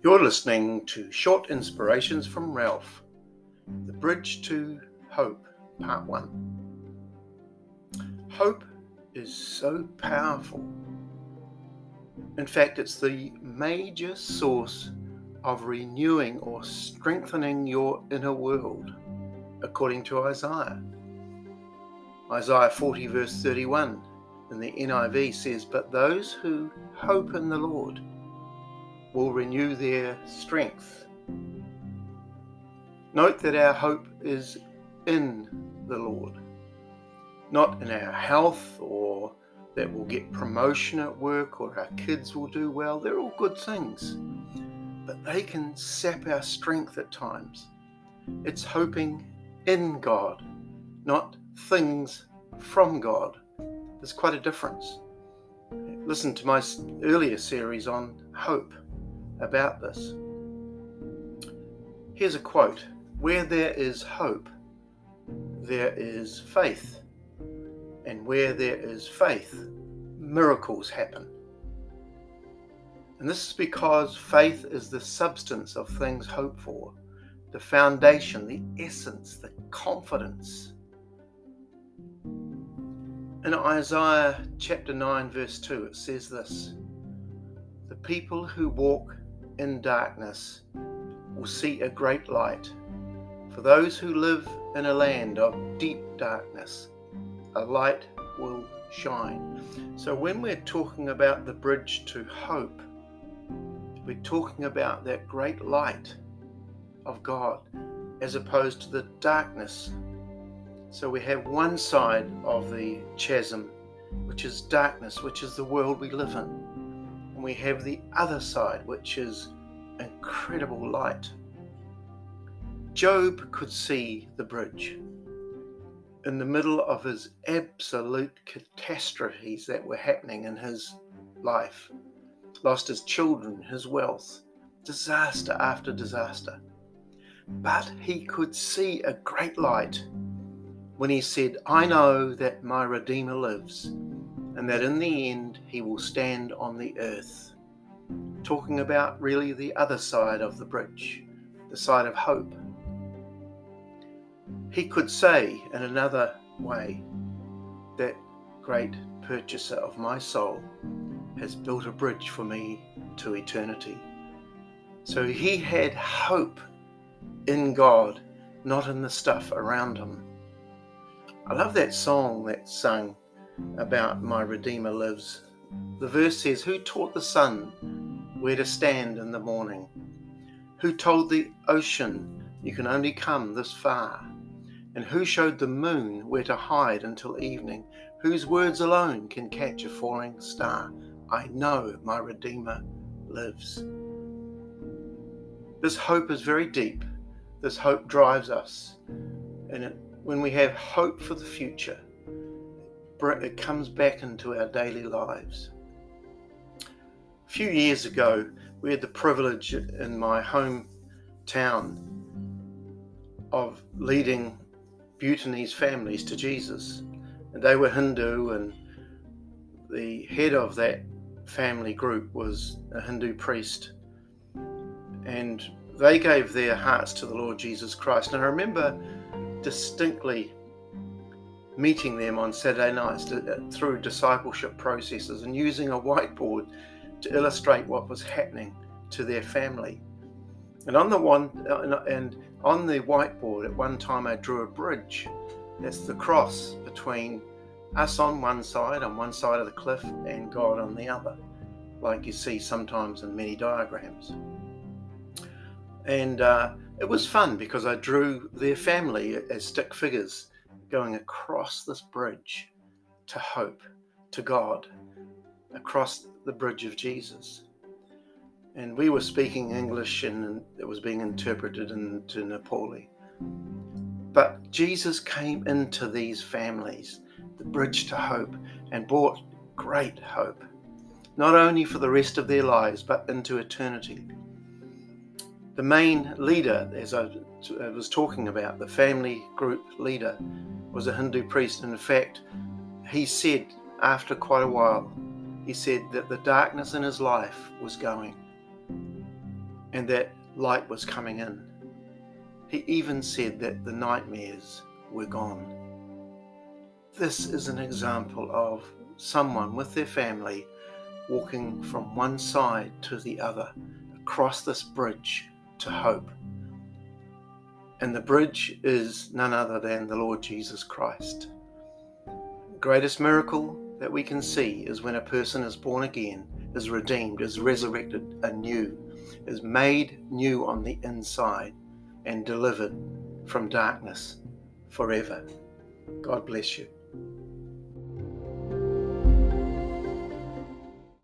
You're listening to Short Inspirations from Ralph, The Bridge to Hope, Part 1. Hope is so powerful. In fact, it's the major source of renewing or strengthening your inner world, according to Isaiah. Isaiah 40 verse 31 in the NIV says, "But those who hope in the Lord will renew their strength." Note that our hope is in the Lord, not in our health or that we'll get promotion at work or our kids will do well. They're all good things, but they can sap our strength at times. It's hoping in God, not things from God. There's quite a difference. Listen to my earlier series on hope about this. Here's a quote: "Where there is hope, there is faith. And where there is faith, miracles happen." And this is because faith is the substance of things hoped for, the foundation, the essence, the confidence. In Isaiah chapter 9 verse 2 it says this: "The people who walk in darkness will see a great light. For those who live in a land of deep darkness, a light will shine." So when we're talking about the bridge to hope, we're talking about that great light of God as opposed to the darkness. So we have one side of the chasm, which is darkness, which is the world we live in. And we have the other side, which is incredible light. Job could see the bridge in the middle of his absolute catastrophes that were happening in his life. Lost his children, his wealth, disaster after disaster. But he could see a great light when he said, "I know that my Redeemer lives, and that in the end he will stand on the earth." Talking about really the other side of the bridge, the side of hope. He could say in another way, "That great purchaser of my soul has built a bridge for me to eternity." So he had hope in God, not in the stuff around him. I love that song that's sung about "My Redeemer lives." The verse says, "Who taught the sun where to stand in the morning? Who told the ocean you can only come this far? And who showed the moon where to hide until evening? Whose words alone can catch a falling star? I know my Redeemer lives." This hope is very deep. This hope drives us. And when we have hope for the future, it comes back into our daily lives. A few years ago, we had the privilege in my hometown of leading Bhutanese families to Jesus. And they were Hindu, and the head of that family group was a Hindu priest. And they gave their hearts to the Lord Jesus Christ. And I remember distinctly meeting them on Saturday nights through discipleship processes and using a whiteboard to illustrate what was happening to their family. And on the whiteboard at one time I drew a bridge. That's the cross between us on one side of the cliff and God on the other, like you see sometimes in many diagrams. And it was fun because I drew their family as stick figures going across this bridge to hope, to God, across the bridge of Jesus. And we were speaking English and it was being interpreted into Nepali. But Jesus came into these families, the bridge to hope, and brought great hope, not only for the rest of their lives, but into eternity. The main leader, as I was talking about, the family group leader, was a Hindu priest. And in fact, he said after quite a while, he said that the darkness in his life was going. and that light was coming in. He even said that the nightmares were gone. This is an example of someone with their family walking from one side to the other, across this bridge to hope. And the bridge is none other than the Lord Jesus Christ. The greatest miracle that we can see is when a person is born again, is redeemed, is resurrected anew, is made new on the inside, and delivered from darkness forever. God bless you.